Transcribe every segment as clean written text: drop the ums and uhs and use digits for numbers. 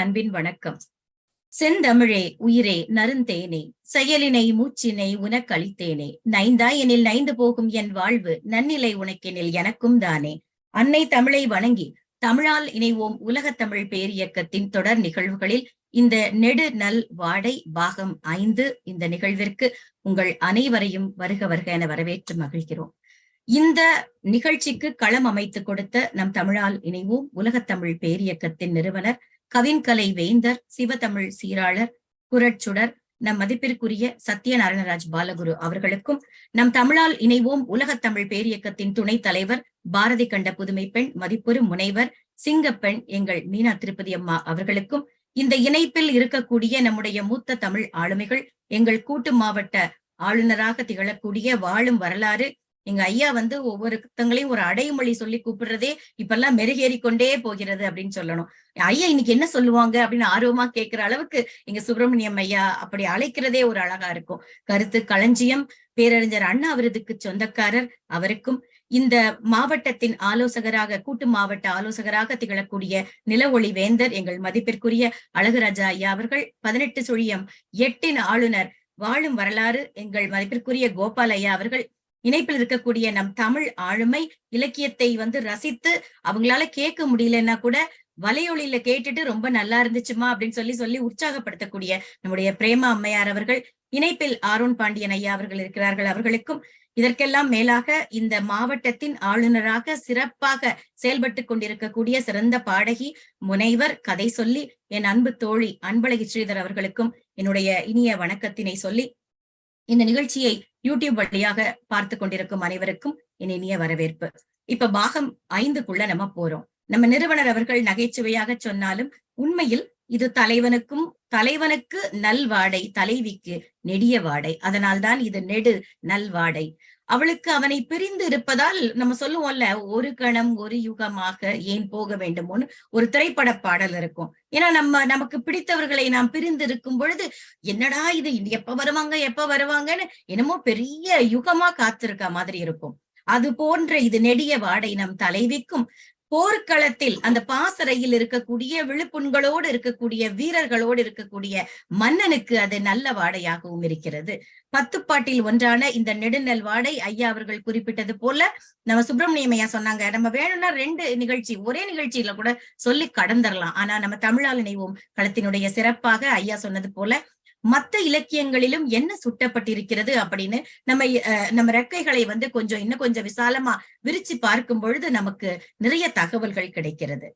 அன்பின் வணக்கம். செந்தமிழே உயிரே நறுந்தேனே, செயலினை மூச்சினை உனக்களித்தேனே, நைந்தாய் எனில் நைந்து போகும் என் வாழ்வு, நன்னிலை உனக்கெனில் எனக்கும் தானே. அன்னை தமிழை வணங்கி தமிழால் இணைவோம் உலகத் தமிழ் பேரியக்கத்தின் தொடர் நிகழ்வுகளில் இந்த நெடு நல் வாடை பாகம் 5 இந்த நிகழ்விற்கு உங்கள் அனைவரையும் வருக வருக என வரவேற்று மகிழ்கிறோம். இந்த நிகழ்ச்சிக்கு களம் அமைத்து கொடுத்த நம் தமிழால் இணைவோம் உலகத் தமிழ் பேரியக்கத்தின் நிறுவனர், கவின்கலை வேந்தர், சிவதமிழ் சீராளர், குரட்சுடர், நம் மதிப்பிற்குரிய சத்யநாராயணராஜ் பாலகுரு அவர்களுக்கும், நம் தமிழால் இணைவோம் உலகத் தமிழ் பேரியக்கத்தின் துணைத் தலைவர், பாரதி கண்ட புதுமை பெண், மதிப்புறு முனைவர், சிங்கப்பெண் எங்கள் மீனா திருப்பதி அம்மா அவர்களுக்கும், இந்த இணைப்பில் இருக்கக்கூடிய நம்முடைய மூத்த தமிழ் ஆளுமைகள், எங்கள் கூட்டு மாவட்ட ஆளுநராக திகழக்கூடிய வாழும் வரலாறு எங்க ஐயா ஒவ்வொருத்தங்களையும் ஒரு அடைமொழி சொல்லி கூப்பிடுறதே இப்பெல்லாம் மெருகேறி கொண்டே போகிறது அப்படின்னு சொல்லணும். ஐயா இன்னைக்கு என்ன சொல்லுவாங்க அப்படின்னு ஆர்வமா கேட்கிற அளவுக்கு எங்க சுப்பிரமணியம் ஐயா அப்படி அழைக்கிறதே ஒரு அழகா இருக்கும். கருத்து களஞ்சியம், பேரறிஞர் அண்ணா விருதுக்கு சொந்தக்காரர் அவருக்கும், இந்த மாவட்டத்தின் ஆலோசகராக, கூட்டு மாவட்ட ஆலோசகராக திகழக்கூடிய நில ஒளி வேந்தர் எங்கள் மதிப்பிற்குரிய அழகுராஜா ஐயா அவர்கள், 18/8 ஆளுநர் வாழும் வரலாறு எங்கள் மதிப்பிற்குரிய கோபால் ஐயா அவர்கள், இணைப்பில் இருக்கக்கூடிய நம் தமிழ் ஆளுமை, இலக்கியத்தை ரசித்து அவங்களால கேட்க முடியலன்னா கூட வலையொலியில கேட்டுட்டு ரொம்ப நல்லா இருந்துச்சுமா அப்படின்னு சொல்லி உற்சாகப்படுத்தக்கூடிய நம்முடைய பிரேமா அம்மையார் அவர்கள், இணைப்பில் ஆரோன் பாண்டியன் ஐயா அவர்கள் இருக்கிறார்கள். அவர்களுக்கும், இதற்கெல்லாம் மேலாக இந்த மாவட்டத்தின் ஆளுநராக சிறப்பாக செயல்பட்டு கொண்டிருக்கக்கூடிய சிறந்த பாடகி, முனைவர், கதை சொல்லி என் அன்பு தோழி அன்பழகி ஸ்ரீதர் அவர்களுக்கும் என்னுடைய இனிய வணக்கத்தினை சொல்லி, இந்த நிகழ்ச்சியை யூடியூப் வழியாக பார்த்து கொண்டிருக்கும் அனைவருக்கும் என் இனிய வரவேற்பு. இப்ப பாகம் 5க்குள்ள நம்ம போறோம். நம்ம நிறுவனர் அவர்கள் நகைச்சுவையாக சொன்னாலும் உண்மையில் இது தலைவனுக்கு நல்வாடை, தலைவிக்கு நெடிய வாடை. அதனால்தான் இது நெடு நல்வாடை. அவளுக்கு அவனை பிரிந்து இருப்பதால் நம்ம சொல்லுவோம்ல, ஒரு கணம் ஒரு யுகமாக ஏன் போக வேண்டுமோன்னு ஒரு திரைப்பட பாடல் இருக்கும். ஏன்னா நமக்கு பிடித்தவர்களை நாம் பிரிந்து இருக்கும் பொழுது என்னடா இது எப்ப வருவாங்கன்னு என்னமோ பெரிய யுகமா காத்திருக்க மாதிரி இருக்கும். அது போன்ற இது நெடிய வாடை நம் தலைவிக்கும். போர்க்களத்தில் அந்த பாசறையில் இருக்கக்கூடிய விழுப்புண்களோடு இருக்கக்கூடிய வீரர்களோடு இருக்கக்கூடிய மன்னனுக்கு அது நல்ல வாடையாகவும் இருக்கிறது. 10 பாட்டில் ஒன்றான இந்த நெடுநல் வாடை ஐயா அவர்கள் குறிப்பிட்டது போல, நம்ம சுப்பிரமணியம் ஐயா சொன்னாங்க, நம்ம வேணும்னா 2 நிகழ்ச்சி ஒரே நிகழ்ச்சியில கூட சொல்லி கடந்துடலாம். ஆனா நம்ம தமிழால் இணைவோம் களத்தினுடைய சிறப்பாக ஐயா சொன்னது போல மத்த இலக்கியங்களிலும் என்ன சுட்டப்பட்டிருக்கிறது அப்படின்னு நம்ம ரெக்கைகளை இன்னும் கொஞ்சம் விசாலமா விரிச்சு பார்க்கும் பொழுது நமக்கு நிறைய தகவல்கள் கிடைக்கிறது.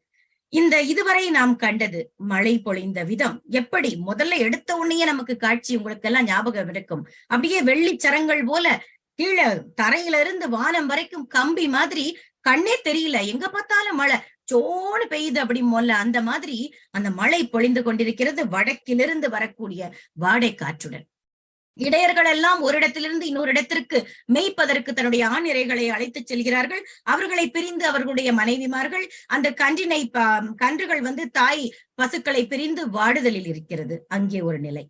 இதுவரை நாம் கண்டது மழை பொழிந்த விதம் எப்படி, முதல்ல எடுத்த உடனேயே நமக்கு காட்சி உங்களுக்கு எல்லாம் ஞாபகம் இருக்கும். அப்படியே வெள்ளிச்சரங்கள் போல கீழே தரையில இருந்து வானம் வரைக்கும் கம்பி மாதிரி கண்ணே தெரியல, எங்க பார்த்தாலும் மழை சோன்னு பெய்யுது அப்படி மொல்ல. அந்த மாதிரி அந்த மழை பொழிந்து கொண்டிருக்கிறது, வடக்கிலிருந்து வரக்கூடிய வாடை காற்றுடன். இடையர்கள் எல்லாம் ஒரு இடத்திலிருந்து இன்னொரு இடத்திற்கு மேய்ப்பதற்கு தன்னுடைய ஆண் இறைகளை அழைத்து செல்கிறார்கள். அவர்களை பிரிந்து அவர்களுடைய மனைவிமார்கள், அந்த கன்றுகள் தாய் பசுக்களை பிரிந்து வாடுதலில் இருக்கிறது. அங்கே ஒரு நிலை.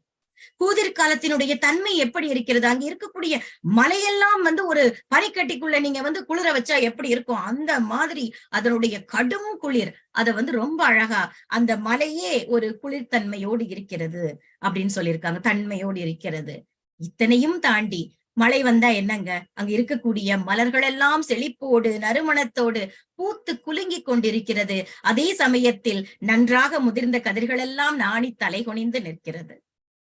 கூதிர் காலத்தினுடைய தன்மை எப்படி இருக்கிறது, அங்க இருக்கக்கூடிய மலையெல்லாம் ஒரு பனிக்கட்டிக்குள்ள நீங்க குளிர வச்சா எப்படி இருக்கும், அந்த மாதிரி அதனுடைய கடும் குளிர். அத ரொம்ப அழகா அந்த மலையே ஒரு குளிர்தன்மையோடு இருக்கிறது அப்படின்னு சொல்லியிருக்காங்க, தன்மையோடு இருக்கிறது. இத்தனையும் தாண்டி மழை வந்தா என்னங்க, அங்க இருக்கக்கூடிய மலர்கள் எல்லாம் செழிப்போடு நறுமணத்தோடு பூத்து குலுங்கி கொண்டிருக்கிறது. அதே சமயத்தில் நன்றாக முதிர்ந்த கதிர்கள் எல்லாம் நாணி தலை குனிந்து நிற்கிறது.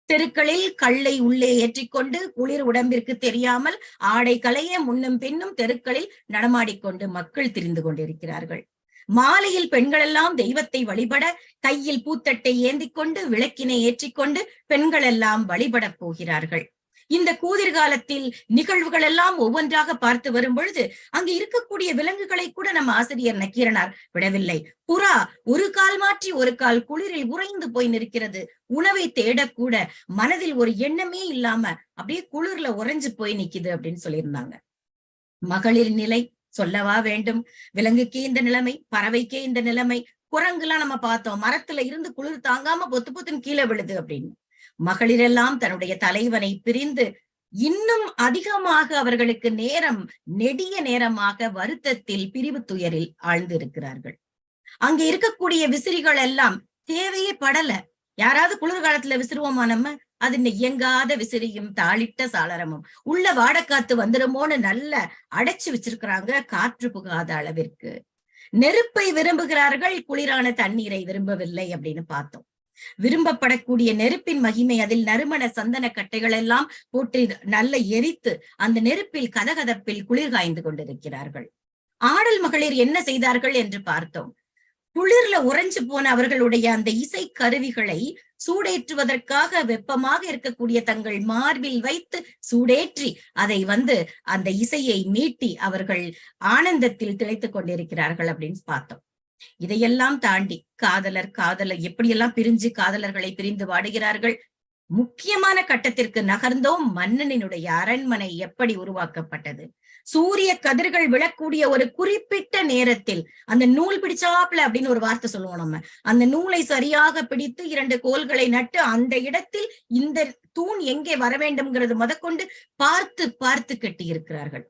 தெருக்களில் கல்லை உள்ளே ஏற்றிக்கொண்டு குளிர் உடம்பிற்கு தெரியாமல் ஆடை களைய முன்னும் பின்னும் தெருக்களில் நடமாடிக்கொண்டு மக்கள் திரிந்து கொண்டிருக்கிறார்கள். மாலையில் பெண்கள் எல்லாம் தெய்வத்தை வழிபட கையில் பூத்தட்டை ஏந்தி கொண்டு விளக்கினை ஏற்றிக்கொண்டு பெண்கள் எல்லாம் வழிபட போகிறார்கள். இந்த கூதிர்காலத்தில் நிகழ்வுகள் எல்லாம் ஒவ்வொன்றாக பார்த்து வரும் பொழுது அங்கு இருக்கக்கூடிய விலங்குகளை கூட நம்ம ஆசிரியர் நக்கீரனார் விடவில்லை. புறா ஒரு கால் மாற்றி ஒரு கால் குளிரில் உறைந்து போய் நிற்கிறது. உணவை தேடக்கூட மனதில் ஒரு எண்ணமே இல்லாம அப்படியே குளிர்ல உறைஞ்சு போய் நிக்குது அப்படின்னு சொல்லியிருந்தாங்க. மகளிர் நிலை சொல்லவா வேண்டும். விலங்குக்கே இந்த நிலைமை, பறவைக்கே இந்த நிலைமை. குரங்குலாம் நம்ம பார்த்தோம், மரத்துல இருந்து குளிர் தாங்காம பொத்து பொத்துன்னு கீழே விழுது அப்படின்னு. மகளிரெல்லாம் தன்னுடைய தலைவனை பிரிந்து இன்னும் அதிகமாக அவர்களுக்கு நெடிய நேரமாக வருத்தத்தில் பிரிவு துயரில் ஆழ்ந்து இருக்கிறார்கள். அங்க இருக்கக்கூடிய விசிறிகள் எல்லாம் தேவையே படல. யாராவது குளிர்காலத்துல விசிறுவோமா நம்ம? அது இயங்காத விசிறியும் தாளிட்ட சாளரமும் உள்ள வாடக்காத்து வந்துருமோன்னு நல்ல அடைச்சு வச்சிருக்கிறாங்க, காற்று புகாத அளவிற்கு. நெருப்பை விரும்புகிறார்கள், குளிரான தண்ணீரை விரும்பவில்லை அப்படின்னு பார்த்தோம். விரும்பப்படக்கூடிய நெருப்பின் மகிமை, அதில் நறுமண சந்தன கட்டைகள் எல்லாம் போட்டு நல்ல எரித்து அந்த நெருப்பில் கதகதப்பில் குளிர் காய்ந்து கொண்டிருக்கிறார்கள். ஆடல் மகளிர் என்ன செய்தார்கள் என்று பார்த்தோம். குளிர்ல உறைஞ்சு போன அவர்களுடைய அந்த இசை கருவிகளை சூடேற்றுவதற்காக வெப்பமாக இருக்கக்கூடிய தங்கள் மார்பில் வைத்து சூடேற்றி அதை அந்த இசையை மீட்டி அவர்கள் ஆனந்தத்தில் திளைத்துக் கொண்டிருக்கிறார்கள் அப்படின்னு பார்த்தோம். இதையெல்லாம் தாண்டி காதலர் எப்படியெல்லாம் பிரிஞ்சு காதலர்களை பிரிந்து வாடுகிறார்கள். முக்கியமான கட்டத்திற்கு நகர்ந்தோம். மன்னனினுடைய அரண்மனை எப்படி உருவாக்கப்பட்டது? சூரிய கதிர்கள் விழக்கூடிய ஒரு குறிப்பிட்ட நேரத்தில் அந்த நூல் பிடிச்சாப்ல அப்படின்னு ஒரு வார்த்தை சொல்லுவோம் நம்ம. அந்த நூலை சரியாக பிடித்து 2 கோல்களை நட்டு அந்த இடத்தில் இந்த தூண் எங்கே வர வேண்டும்ங்கிறது முதற்கொண்டு பார்த்து பார்த்து கட்டி இருக்கிறார்கள்.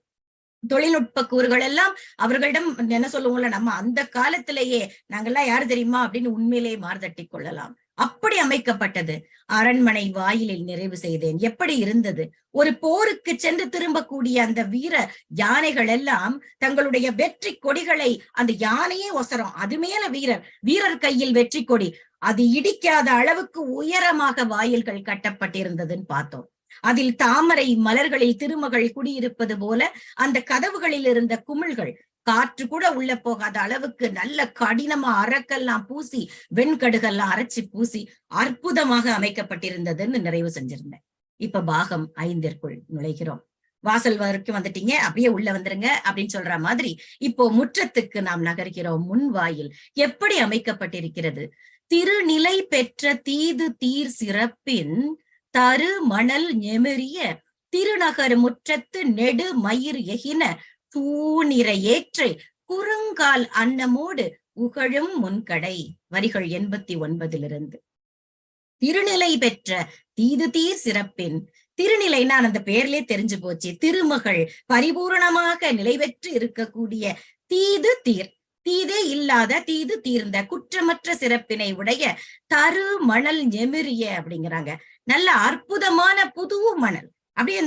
தொழில்நுட்ப கூறுகள் எல்லாம் அவர்களிடம் என்ன சொல்லுவோம்ல, நம்ம அந்த காலத்திலேயே நாங்கெல்லாம் யாரு தெரியுமா அப்படின்னு உண்மையிலேயே மார்தட்டி கொள்ளலாம். அப்படி அமைக்கப்பட்டது. அரண்மனை வாயிலில் நிறைவு செய்தேன். எப்படி இருந்தது? ஒரு போருக்கு சென்று திரும்பக்கூடிய அந்த வீர யானைகள் எல்லாம் தங்களுடைய வெற்றி கொடிகளை, அந்த யானையே ஒசரம், அது மேல வீரர் கையில் வெற்றி கொடி, அது இடிக்காத அளவுக்கு உயரமாக வாயில்கள் கட்டப்பட்டிருந்ததுன்னு பார்த்தோம். அதில் தாமரை மலர்களில் திருமகள் குடியிருப்பது போல அந்த கதவுகளில் இருந்த குமிழ்கள் காற்று கூட உள்ள போகாத அளவுக்கு நல்ல கடினமா அரக்கெல்லாம் பூசி, வெண்கடுகெல்லாம் அரைச்சி பூசி அற்புதமாக அமைக்கப்பட்டிருந்ததுன்னு நிறைவு செஞ்சிருந்தேன். இப்ப பாகம் 5ற்குள் நுழைகிறோம். வாசல் வரைக்கும் வந்துட்டீங்க, அப்படியே உள்ள வந்துருங்க அப்படின்னு சொல்ற மாதிரி இப்போ முற்றத்துக்கு நாம் நகர்கிறோம். முன்வாயில் எப்படி அமைக்கப்பட்டிருக்கிறது? திருநிலை பெற்ற தீது தீர் சிறப்பின் தரு மணல் நெமிரிய திருநகர் முற்றத்து நெடு மயிர் எகின தூணிற ஏற்றை குறுங்கால் அன்னமோடு உகழும் முன்கடை. வரிகள் 89 திருநிலை பெற்ற தீது தீர் சிறப்பின். திருநிலைன்னா அந்த பேர்லயே தெரிஞ்சு போச்சு. திருமகள் பரிபூரணமாக நிலை பெற்று இருக்கக்கூடிய தீது தீர், தீதே இல்லாத தீது தீர்ந்த குற்றமற்ற சிறப்பினை உடைய தரு மணல் நெமிரிய அப்படிங்கிறாங்க. நல்ல அற்புதமான புது மணல். அப்படியே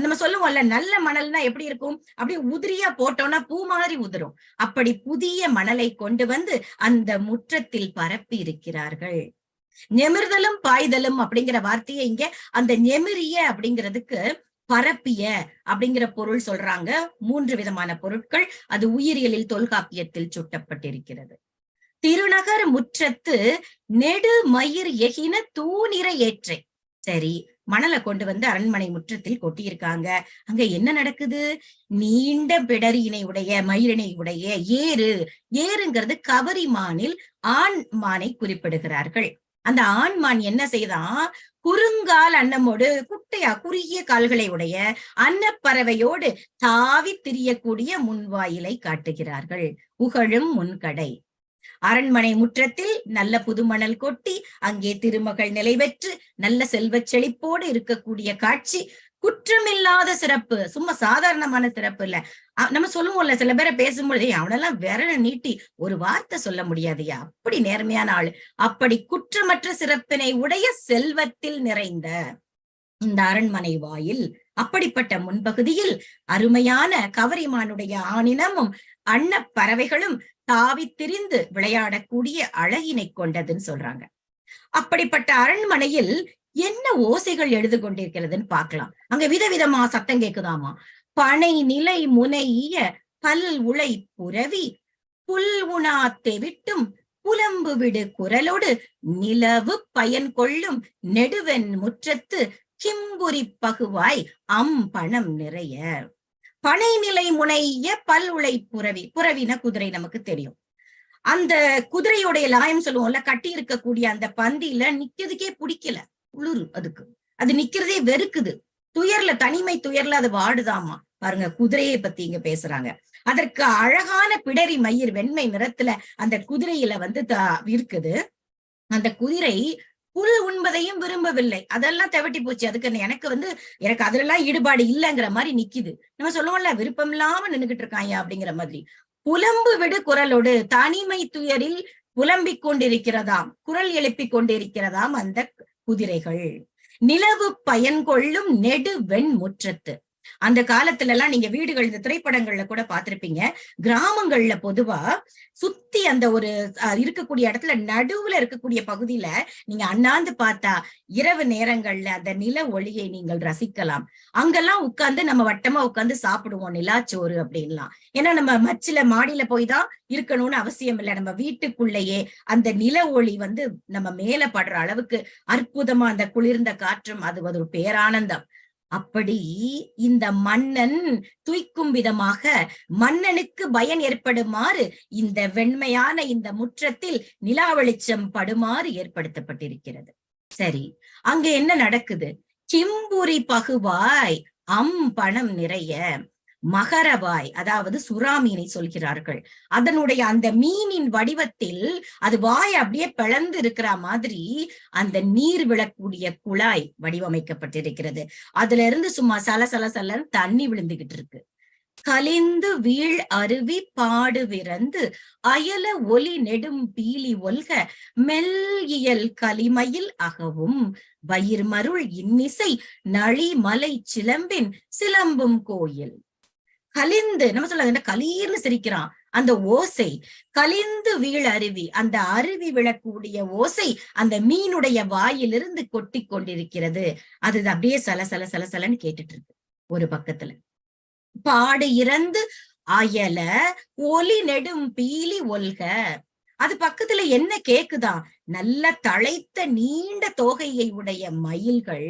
நம்ம சொல்லுவோம்ல, நல்ல மணல்னா எப்படி இருக்கும்? அப்படியே உதிரியா போட்டோம்னா பூ மாதிரி உதிரும். அப்படி புதிய மணலை கொண்டு அந்த முற்றத்தில் பரப்பி இருக்கிறார்கள். நெமிர்தலும் பாய்தலும் அப்படிங்கிற வார்த்தையை இங்க அந்த நெமிரிய அப்படிங்கிறதுக்கு பரப்பிய அப்படிங்கிற பொருள் சொல்றாங்க. 3 விதமான பொருட்கள் அது உயிரியலில் தொல்காப்பியத்தில் சுட்டப்பட்டிருக்கிறது. திருநகர் முற்றத்து நெடு மயிர் எகின தூணிற ஏற்றை. சரி, மணலை கொண்டு அரண்மனை முற்றத்தில் கொட்டியிருக்காங்க. அங்க என்ன நடக்குது? நீண்ட பிடரியினை உடைய மயிரினை உடைய ஏறுங்கிறது கவரிமானில் ஆண் மானை குறிப்பிடுகிறார்கள். அந்த ஆண்மான் என்ன செய்தான்? குறுங்கால் அன்னமோடு, குட்டையா குறுகிய கால்களை உடைய அன்னப்பறவையோடு தாவி திரியக்கூடிய முன்வாயிலை காட்டுகிறார்கள். உகழும் முன்கடை. அரண்மனை முற்றத்தில் நல்ல புதுமணல் கொட்டி அங்கே திருமகள் நிலை பெற்று நல்ல செல்வச் செழிப்போடு இருக்கக்கூடிய காட்சி. குற்றமில்லாத சிறப்பு, சும்மா சாதாரணமான சிறப்பு இல்ல. நம்ம சொல்லுவோம்ல, சில பேரை பேசும்பொழுது அவனெல்லாம் விரல நீட்டி ஒரு வார்த்தை சொல்ல முடியாதையா, அப்படி நேர்மையான ஆளு. அப்படி குற்றமற்ற சிறப்பினை உடைய செல்வத்தில் நிறைந்த இந்த அரண்மனை வாயில், அப்படிப்பட்ட முன்பகுதியில் அருமையான கவரிமானுடைய ஆணினமும் அன்னப்பறவைகளும் தாவி திரிந்து விளையாடக்கூடிய அழகினை கொண்டதுன்னு சொல்றாங்க. அப்படிப்பட்ட அரண்மனையில் என்ன ஓசைகள் எழுது கொண்டிருக்கிறதுன்னு பார்க்கலாம். அங்க விதவிதமா சத்தம் கேக்குதாமா. பனை நிலை முனைய பல் உளை புரவி புல் உணாத்தே விட்டும் புலம்பு விடு குரலோடு நிலவு பயன் கொள்ளும் நெடுவெண் முற்றத்து கிம்புரி பகுவாய் பணம் நிறைய. பனை நிலை முனைய பல் உளை புரவி. புரவின குதிரை நமக்கு தெரியும். அந்த குதிரையோடைய லாயம் சொல்லுவோம்ல, கட்டி இருக்கக்கூடிய அந்த பந்தியில நிக்கிறதுக்கே பிடிக்கல, குளிர் அதுக்கு. அது நிக்கிறதே வெறுக்குது. தனிமை துயர்ல அது வாடுதாமா. பாருங்க, குதிரையை பத்தி இங்க பேசுறாங்க. அதற்கு அழகான பிடரி மயிர் வெண்மை நிறத்துல அந்த குதிரையில இருக்குது. அந்த குதிரை புல் உண்பதையும் விரும்பவில்லை. அதெல்லாம் தவட்டி போச்சு. அதுக்கு எனக்கு அதுலலாம் ஈடுபாடு இல்லைங்கிற மாதிரி நிக்குது. நம்ம சொல்லுவோம்ல, விருப்பம் இல்லாம நின்னுகிட்டு இருக்காங்க அப்படிங்கிற மாதிரி. புலம்பு விடு குரலோடு, தனிமை துயரில் புலம்பிக் கொண்டிருக்கிறதாம், குரல் எழுப்பிக் கொண்டிருக்கிறதாம் அந்த குதிரைகள். நிலவு பயன் கொள்ளும் நெடு வெண் முற்றத்து. அந்த காலத்துல எல்லாம் நீங்க வீடுகள், இந்த திரைப்படங்கள்ல கூட பார்த்திருப்பீங்க. கிராமங்கள்ல பொதுவா சுத்தி அந்த ஒரு இருக்கக்கூடிய இடத்துல நடுவுல இருக்கக்கூடிய பகுதியில நீங்க அண்ணாந்து பார்த்தா இரவு நேரங்கள்ல அந்த நில ஒளியை நீங்கள் ரசிக்கலாம். அங்கெல்லாம் உட்கார்ந்து நம்ம வட்டமா உட்கார்ந்து சாப்பிடுவோம் நிலாச்சோறு அப்படின்லாம். ஏன்னா நம்ம மச்சில மாடியில போய் தான் இருக்கணும்னு அவசியம் இல்லை. நம்ம வீட்டுக்குள்ளேயே அந்த நில ஒளி வந்து நம்ம மேல படுற அளவுக்கு அற்புதமா அந்த குளிர்ந்த காற்றும், அது ஒரு பேரானந்தம். அப்படி இந்த மன்னன் துய்க்கும் விதமாக மன்னனுக்கு பயன் ஏற்படுமாறு இந்த வெண்மையான இந்த முற்றத்தில் நிலா வெளிச்சம் படுமாறு ஏற்படுத்தப்பட்டிருக்கிறது. சரி, அங்க என்ன நடக்குது? கிம்புரி பகுவாய் பணம் நிறைய மகரவாய், அதாவது சுறாமீனை சொல்கிறார்கள். அதனுடைய அந்த மீனின் வடிவத்தில் அது வாய் அப்படியே பிளந்து இருக்கிற மாதிரி அந்த நீர் விழக்கூடிய குழாய் வடிவமைக்கப்பட்டிருக்கிறது. அதுல இருந்து சும்மா சலசலன்னு தண்ணி விழுந்துகிட்டு இருக்கு. கலிந்து வீழ் அருவி பாடு விரந்து அயல ஒலி நெடும் பீலி ஒல்க மெல்லியல் கலிமையில் அகவும் வயிர்மருள் இன்னிசை நளி மலை சிலம்பின் சிலம்பும் கோயில். கலிந்து நம்ம சொல்ல கலீர்னு சிரிக்கிறான் அந்த ஓசை. கலிந்து வீழ் அருவி, அந்த அருவி விழக்கூடிய ஓசை அந்த மீனுடைய வாயிலிருந்து கொட்டி கொண்டிருக்கிறது. அது அப்படியே சலசலன்னு கேட்டுட்டு இருக்கு ஒரு பக்கத்துல. பாடு இறந்து அயல ஒலி நெடும் பீலி ஒல்க, அது பக்கத்துல என்ன கேக்குதா? நல்ல தழைத்த நீண்ட தோகையை உடைய மயில்கள்,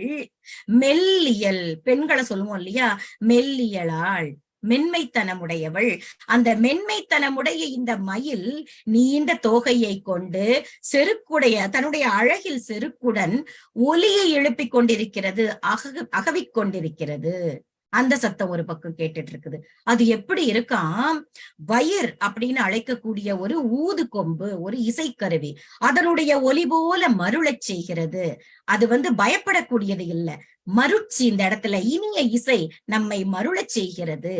மெல்லியல், பெண்களை சொல்லுவோம் இல்லையா, மெல்லியலாள், மென்மைத்தனமுடையவள். அந்த மென்மைத்தனமுடைய இந்த மயில் நீண்ட தோகையை கொண்டு செருக்குடைய தன்னுடைய அழகில் செருக்குடன் ஒலியை எழுப்பிக் கொண்டிருக்கிறது, அகவிக் கொண்டிருக்கிறது. அந்த சத்தம் ஒரு பக்கம் கேட்டுட்டு இருக்குது. அது எப்படி இருக்காம்? வயிர் அப்படின்னு அழைக்கக்கூடிய ஒரு ஊது கொம்பு, ஒரு இசைக்கருவி, அதனுடைய ஒலி போல மருளச் செய்கிறது. அது பயப்படக்கூடியது இல்ல, மருட்சி. இந்த இடத்துல இனிய இசை நம்மை மருளச் செய்கிறது.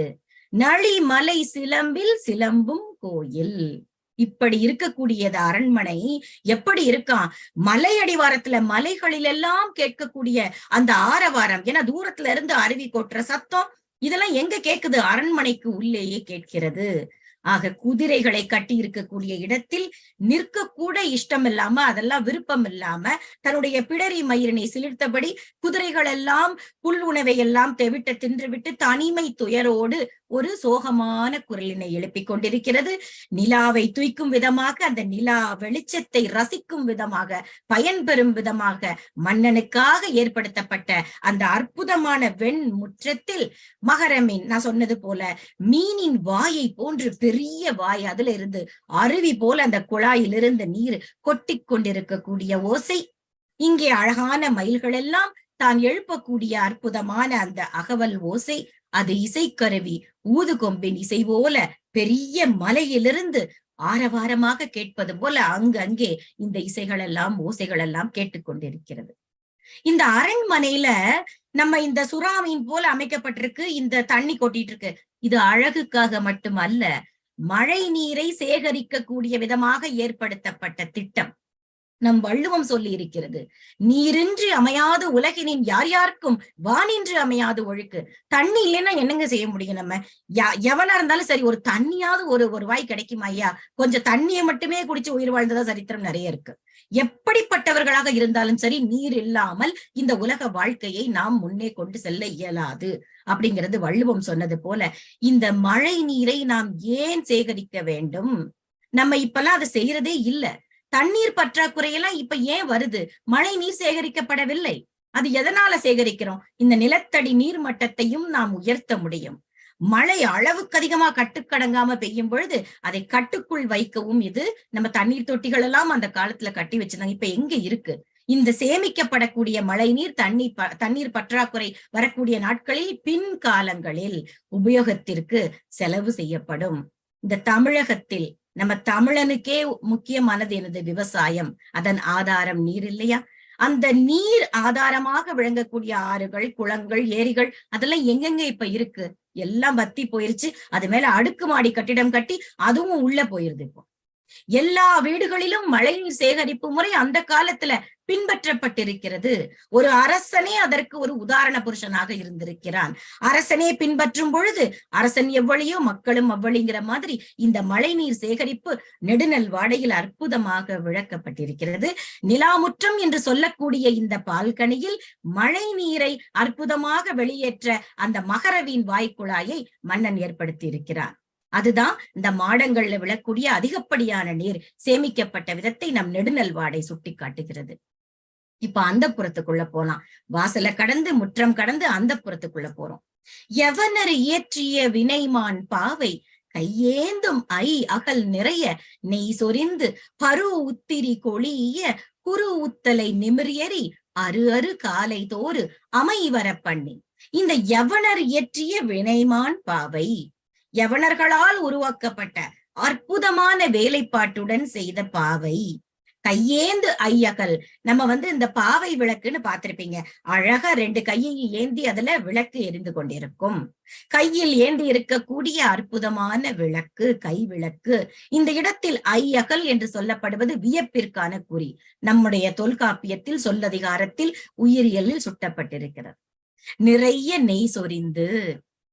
நளி மலை சிலம்பில் சிலம்பும் கோயில். இப்படி இருக்கக்கூடியது அரண்மனை எப்படி இருக்கான்? மலை அடிவாரத்துல மலைகளில் எல்லாம் கேட்கக்கூடிய அந்த ஆரவாரம், ஏன்னா தூரத்துல இருந்து அருவி கொட்டுற சத்தம் இதெல்லாம் எங்க கேக்குது? அரண்மனைக்கு உள்ளேயே கேட்கிறது. ஆக குதிரைகளை கட்டி இருக்கக்கூடிய இடத்தில் நிற்க கூட இஷ்டம் இல்லாம, அதெல்லாம் விருப்பம் இல்லாம தன்னுடைய பிடரி மயிரினை சிலிர்த்தபடி குதிரைகள் எல்லாம் புல் உணவை எல்லாம் தெவிட்ட தின்றுவிட்டு தனிமை துயரோடு ஒரு சோகமான குரலினை எழுப்பிக் கொண்டிருக்கிறது. நிலாவை தூய்க்கும் விதமாக, அந்த நிலா வெளிச்சத்தை ரசிக்கும் விதமாக, பயன்பெறும் விதமாக மன்னனுக்காக ஏற்படுத்தப்பட்ட அந்த அற்புதமான வெண் முற்றத்தில் மகரமீன், நான் சொன்னது போல மீனின் வாயை போன்று பெரிய வாய், அதுல இருந்து அருவி போல அந்த குழாயிலிருந்து நீர் கொட்டி கொண்டிருக்கக்கூடிய ஓசை. இங்கே அழகான மயில்கள் எல்லாம் தான் எழுப்பக்கூடிய அற்புதமான அந்த அகவல் ஓசை. அது இசைக்கருவி ஊது கொம்பின் இசை போல பெரிய மலையிலிருந்து ஆரவாரமாக கேட்பது போல அங்கே இந்த இசைகள் எல்லாம், ஓசைகள் எல்லாம் கேட்டுக்கொண்டிருக்கிறது. இந்த அரண்மனையில நம்ம இந்த சுறாமீன் போல அமைக்கப்பட்டிருக்கு. இந்த தண்ணி கொட்டிட்டு இருக்கு. இது அழகுக்காக மட்டுமல்ல, மழை நீரை சேகரிக்க கூடிய விதமாக ஏற்படுத்தப்பட்ட திட்டம். நம் வள்ளுவம் சொல்லி இருக்கிறது, நீரின்றி அமையாது உலகினின் யார் யாருக்கும் வானின்றி அமையாது ஒழுக்கு. தண்ணி இல்லைன்னா என்னங்க செய்ய முடியும்? நம்ம எவனா இருந்தாலும் சரி, ஒரு தண்ணியாவது ஒரு வாய் கிடைக்குமா ஐயா? கொஞ்சம் தண்ணியை மட்டுமே குடிச்சு உயிர் வாழ்ந்ததா சரித்திரம் நிறைய இருக்கு. எப்படிப்பட்டவர்களாக இருந்தாலும் சரி, நீர் இல்லாமல் இந்த உலக வாழ்க்கையை நாம் முன்னே கொண்டு செல்ல இயலாது அப்படிங்கிறது வள்ளுவம் சொன்னது போல, இந்த மழை நீரை நாம் ஏன் சேகரிக்க வேண்டும்? நம்ம இப்பெல்லாம் அதை செய்யறதே இல்லை. தண்ணீர் பற்றாக்குறையெல்லாம் இப்ப ஏன் வருது? மழை நீர் சேகரிக்கப்படவில்லை. அது எதனால சேகரிக்கிறோம்? இந்த நிலத்தடி நீர் மட்டத்தையும் நாம் உயர்த்த முடியும். மழை அளவுக்கு அதிகமா கட்டுக்கடங்காம பெய்யும் பொழுது அதை கட்டுக்குள் வைக்கவும் இது நம்ம தண்ணீர் தொட்டிகள் எல்லாம் அந்த காலத்துல கட்டி வச்சிருந்தாங்க. இப்ப எங்க இருக்கு? இந்த சேமிக்கப்படக்கூடிய மழை நீர் தண்ணீர் பற்றாக்குறை வரக்கூடிய நாட்களில் பின் காலங்களில் உபயோகத்திற்கு செலவு செய்யப்படும். இந்த தமிழகத்தில் நம்ம தமிழனுக்கே முக்கியமானது எனது விவசாயம். அதன் ஆதாரம் நீர் இல்லையா? அந்த நீர் ஆதாரமாக விளங்கக்கூடிய ஆறுகள், குளங்கள், ஏரிகள் அதெல்லாம் எங்கெங்க இப்ப இருக்கு? எல்லாம் வத்தி போயிருச்சு. அது மேல அடுக்குமாடி கட்டிடம் கட்டி அதுவும் உள்ள போயிருது. இப்போ எல்லா வீடுகளிலும் மழைநீர் சேகரிப்பு முறை அந்த காலத்துல பின்பற்றப்பட்டிருக்கிறது. ஒரு அரசனே அதற்கு ஒரு உதாரண புருஷனாக இருந்திருக்கிறான். அரசனே பின்பற்றும் பொழுது அரசன் எவ்வளியோ மக்களும் அவ்வளிங்கிற மாதிரி இந்த மழைநீர் சேகரிப்பு நெடுநல்வாடையில் அற்புதமாக விளக்கப்பட்டிருக்கிறது. நிலாமுற்றம் என்று சொல்லக்கூடிய இந்த பால்கனியில் மழை நீரை அற்புதமாக வெளியேற்ற அந்த மகரவின் வாய்க்குழாயை மன்னன் ஏற்படுத்தி இருக்கிறான். அதுதான் இந்த மாடங்கள்ல விழக்கூடிய அதிகப்படியான நீர் சேமிக்கப்பட்ட விதத்தை நம் நெடுநல்வாடை சுட்டி காட்டுகிறது. இப்ப அந்த புறத்துக்குள்ள போலாம். வாசல கடந்து முற்றம் கடந்து அந்த புறத்துக்குள்ள போறோம். எவனர் இயற்றிய வினைமான் பாவை கையேந்தும் அகல் நிறைய நெய் சொரிந்து பரு உத்திரி கொளிய குரு உத்தலை நிமிரியறி அரு காலை தோறு அமைவர பண்ணி. இந்த யவனர் இயற்றிய வினைமான் பாவை, யவனர்களால் உருவாக்கப்பட்ட அற்புதமான வேலைப்பாட்டுடன் செய்த பாவை. கையேந்து ஐயகல், நம்ம இந்த பாவை விளக்குன்னு பார்த்திருப்பீங்க. அழகா 2 கையை ஏந்தி அதுல விளக்கு எரிந்து கொண்டிருக்கும். கையில் ஏந்தி இருக்கக்கூடிய அற்புதமான விளக்கு கை விளக்கு. இந்த இடத்தில் ஐயகல் என்று சொல்லப்படுவது வியப்பிற்கான குறி. நம்முடைய தொல்காப்பியத்தில் சொல்லதிகாரத்தில் உயிரியலில் சுட்டப்பட்டிருக்கிறது. நிறைய நெய் சொரிந்து,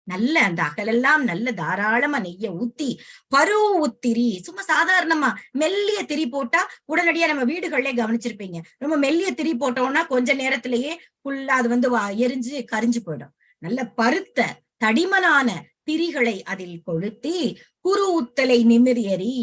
நல்ல அந்த அகலெல்லாம் நல்ல தாராளமா நெய்ய ஊத்தி, பரு உத்திரி, சும்மா சாதாரணமா மெல்லிய திரி போட்டா உடனடியா நம்ம வீடுகள்ல கவனிச்சிருப்பீங்க. ரொம்ப மெல்லிய திரி போட்டோம்னா கொஞ்ச நேரத்திலேயே ஃபுல்லா அது எரிஞ்சு கரிஞ்சு போயிடும். நல்ல பருத்த தடிமனான திரிகளை அதில் கொளுத்தி குரு உத்தலை நிமிரியறி,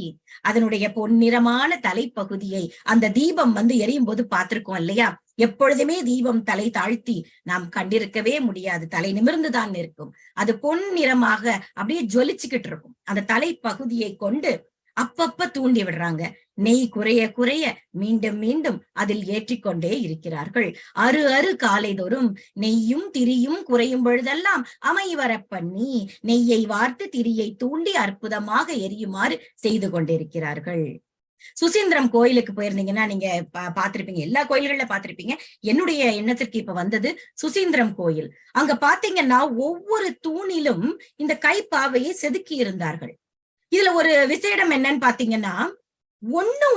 அதனுடைய பொன்னிறமான தலைப்பகுதியை அந்த தீபம் எரியும் போது பார்த்திருக்கோம் இல்லையா? எப்பொழுதுமே தீபம் தலை தாழ்த்தி நாம் கண்டிருக்கவே முடியாது. தலை நிமிர்ந்துதான் இருக்கும். அது பொன்னிறமாக அப்படியே ஜொலிச்சுக்கிட்டு இருக்கும். அந்த தலைப்பகுதியை கொண்டு அப்பப்ப தூண்டி விடுறாங்க. நெய் குறைய குறைய மீண்டும் மீண்டும் அதில் ஏற்றிக்கொண்டே இருக்கிறார்கள். அரு காலைதோறும் நெய்யும் திரியும் குறையும் பொழுதெல்லாம் அமைவர பண்ணி நெய்யை வார்த்து திரியை தூண்டி அற்புதமாக எரியுமாறு செய்து கொண்டிருக்கிறார்கள். சுசீந்திரம் கோயிலுக்கு போயிருந்தீங்கன்னா நீங்க பாத்திருப்பீங்க, எல்லா கோயில்கள்ல பாத்திருப்பீங்க. என்னுடைய எண்ணத்திற்கு இப்ப வந்தது சுசீந்திரம் கோயில். அங்க பாத்தீங்கன்னா ஒவ்வொரு தூணிலும் இந்த கைப்பாவையை செதுக்கி இருந்தார்கள். இதுல ஒரு விசேடம் என்னன்னு பாத்தீங்கன்னா,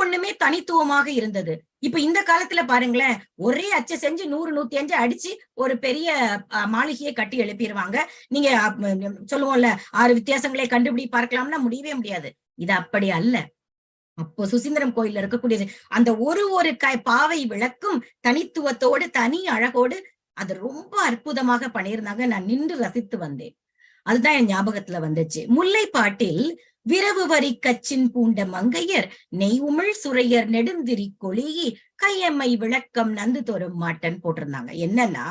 ஒண்ணுமே தனித்துவமாக இருந்தது. இப்ப இந்த காலத்துல பாருங்களேன், ஒரே அச்சை செஞ்சு 100, 105 அடிச்சு ஒரு பெரிய மாளிகையை கட்டி எழுப்பிடுவாங்க. நீங்க சொல்லுவோம்ல 6 வித்தியாசங்களை கண்டுபிடி பார்க்கலாம்னா முடியவே முடியாது. இது அப்படி அல்ல. அப்போ சுசீந்திரம் கோயில்ல இருக்கக்கூடியது அந்த ஒரு பாவை விளக்கும் தனித்துவத்தோடு தனி அழகோடு அது ரொம்ப அற்புதமாக பண்ணியிருந்தாங்க. நான் நின்று ரசித்து வந்தேன். அதுதான் என் ஞாபகத்துல வந்துச்சு. முல்லைப்பாட்டில் விரவு வரி கச்சின் பூண்ட மங்கையர் நெய் உமிழ் சுரையர் நெடுந்திரி கொளியி கையம்மை விளக்கம் நந்து தோறும் மாட்டன் போட்டிருந்தாங்க. என்னன்னா,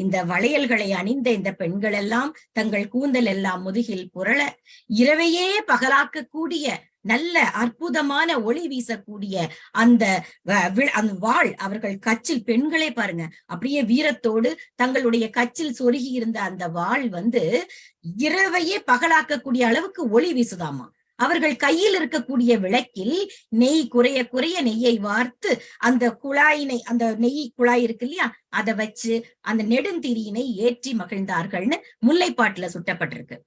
இந்த வளையல்களை அணிந்த இந்த பெண்கள் எல்லாம் தங்கள் கூந்தல் எல்லாம் முதுகில் புரள இரவையே பகலாக்கக்கூடிய நல்ல அற்புதமான ஒளி வீசக்கூடிய அந்த வாள் அவர்கள் கச்சில், பெண்களே பாருங்க அப்படியே வீரத்தோடு தங்களுடைய கச்சில் சொருகி இருந்த அந்த வாள் இரவையே பகலாக்கக்கூடிய அளவுக்கு ஒளி வீசுதாமா. அவர்கள் கையில் இருக்கக்கூடிய விளக்கில் நெய் குறைய குறைய நெய்யை வார்த்து அந்த குழாயினை, அந்த நெய் குழாய் இருக்கு இல்லையா, அதை வச்சு அந்த நெடுந்திரியினை ஏற்றி மகிழ்ந்தார்கள்னு முல்லைப்பாட்டுல சுட்டப்பட்டிருக்கு.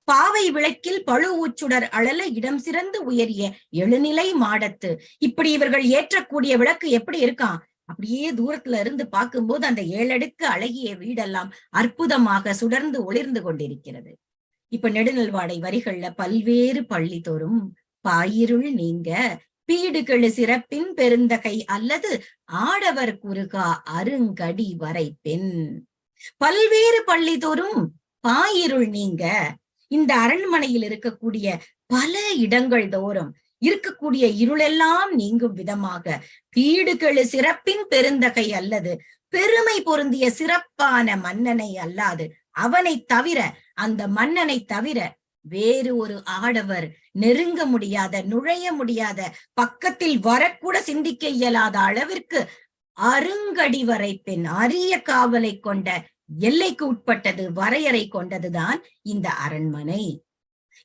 பாவை விளக்கில் பழு ஊச்சுடர் அழல இடம் சிறந்து உயரிய எழுநிலை மாடத்து. இப்படி இவர்கள் ஏற்றக்கூடிய விளக்கு எப்படி இருக்கான்? அப்படியே தூரத்துல இருந்து பார்க்கும்போது அந்த 7 அடுக்கு அழகிய வீடெல்லாம் அற்புதமாக சுடர்ந்து ஒளிர்ந்து கொண்டிருக்கிறது. இப்ப நெடுநல்வாடை வரிகள்ல பல்வேறு பள்ளி தோறும் பாயிருள் நீங்க பீடுகளு சிறப்பின் பெருந்தகை அல்லது ஆடவர் குறுகா அருங்கடி வரை பெண். பல்வேறு பள்ளி தோறும் பாயிருள் நீங்க, இந்த அரண்மனையில் இருக்கக்கூடிய பல இடங்கள் தோறும் இருக்கக்கூடிய இருளெல்லாம் நீங்கும் விதமாக பீடுகளு சிறப்பின் பெருந்தகை அல்லது பெருமை பொருந்திய சிறப்பான மன்னனை அல்லாது, அவனை தவிர, அந்த மன்னனை தவிர வேறு ஒரு ஆடவர் நெருங்க முடியாத, நுழைய முடியாத, பக்கத்தில் வரக்கூட சிந்திக்க இயலாத அளவிற்கு அருங்கடி வரை பெண், அரிய காவலை கொண்ட, எல்லைக்கு உட்பட்டது, வரையறை கொண்டதுதான் இந்த அரண்மனை.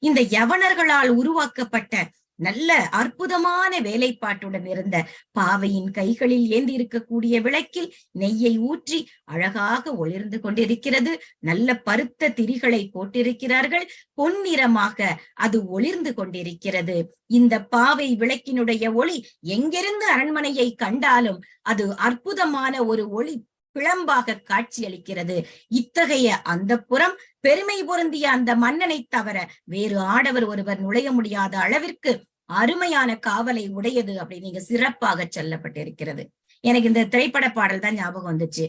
இந்த யவனர்களால் உருவாக்கப்பட்ட நல்ல அற்புதமான வேலைப்பாட்டுடன் இருந்த பாவையின் கைகளில் ஏந்தி இருக்கக்கூடிய விளக்கில் நெய்யை ஊற்றி அழகாக ஒளிர்ந்து கொண்டிருக்கிறது. நல்ல பருத்த திரிகளை போட்டிருக்கிறார்கள். பொன்னிறமாக அது ஒளிர்ந்து கொண்டிருக்கிறது. இந்த பாவை விளக்கினுடைய ஒளி எங்கிருந்து அரண்மனையை கண்டாலும் அது அற்புதமான ஒரு ஒளி பிளம்பாக காட்சியளிக்கிறது. இத்தகைய அந்த புறம் பெருமை பொருந்திய அந்த மன்னனை தவிர வேறு ஆடவர் ஒருவர் நுழைய முடியாத அளவிற்கு அருமையான காவலை உடையது அப்படின்னு நீங்க சிறப்பாக சொல்லப்பட்டிருக்கிறது. எனக்கு இந்த திரைப்பட பாடல் தான் ஞாபகம் வந்துச்சு.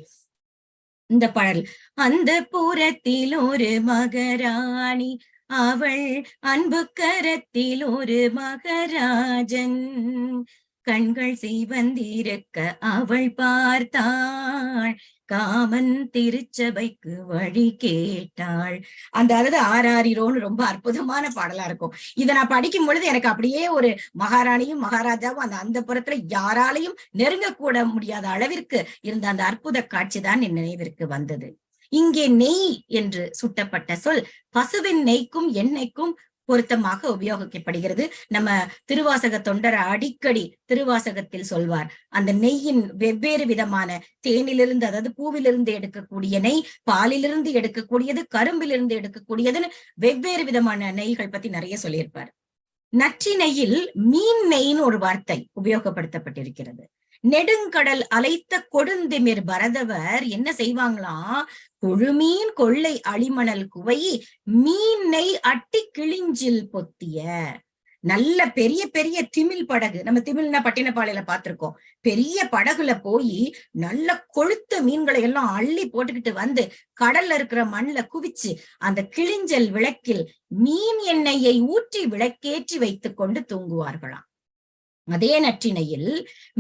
இந்த பாடல், அந்த புறத்தில் ஒரு மகாராணி, அவள் அன்பு கரத்தில் ஒரு மகாராஜன், கண்கள் சிவந்திருக்க அவள் பார்த்தாள், காமன் திருச்சபைக்கு வழி கேட்டாள். அதாவது ஆராரிரோன்னு ரொம்ப அற்புதமான பாடலா இருக்கும். இதை நான் படிக்கும் பொழுது எனக்கு அப்படியே ஒரு மகாராணியும் மகாராஜாவும் அந்த புறத்துல யாராலையும் நெருங்கக்கூட முடியாத அளவிற்கு இருந்த அந்த அற்புத காட்சி தான் என் நினைவிற்கு வந்தது. இங்கே நெய் என்று சுட்டப்பட்ட சொல் பசுவின் நெய்க்கும் எண்ணெய்க்கும் பொருத்தமாக உபயோகிக்கப்படுகிறது. நம்ம திருவாசக தொண்டர் அடிக்கடி திருவாசகத்தில் சொல்வார், அந்த நெய்யின் வெவ்வேறு விதமான தேனிலிருந்து, அதாவது பூவிலிருந்து எடுக்கக்கூடிய நெய், பாலிலிருந்து எடுக்கக்கூடியது, கரும்பிலிருந்து எடுக்கக்கூடியதுன்னு வெவ்வேறு விதமான நெய்கள் பத்தி நிறைய சொல்லியிருப்பார். நற்றினையில் மீன் நெய்ன்னு ஒரு வார்த்தை உபயோகப்படுத்தப்பட்டிருக்கிறது. நெடுங்கடல் அலைத்த கொடுந்திமிர் பரதவர் என்ன செய்வாங்களாம், கொழுமீன் கொள்ளை அழிமணல் குவையி மீன் நெய் அட்டி கிழிஞ்சில் பொத்திய. நல்ல பெரிய பெரிய திமில் படகு, நம்ம திமில்னா பட்டினப்பாளையில பார்த்திருக்கோம், பெரிய படகுல போய் நல்ல கொழுத்த மீன்களை எல்லாம் அள்ளி போட்டுக்கிட்டு வந்து கடல்ல இருக்கிற மண்ல குவிச்சு அந்த கிழிஞ்சல் விளக்கில் மீன் எண்ணெயை ஊற்றி விளக்கேற்றி வைத்துக் கொண்டு தூங்குவார்களாம். அதே நற்றினையில்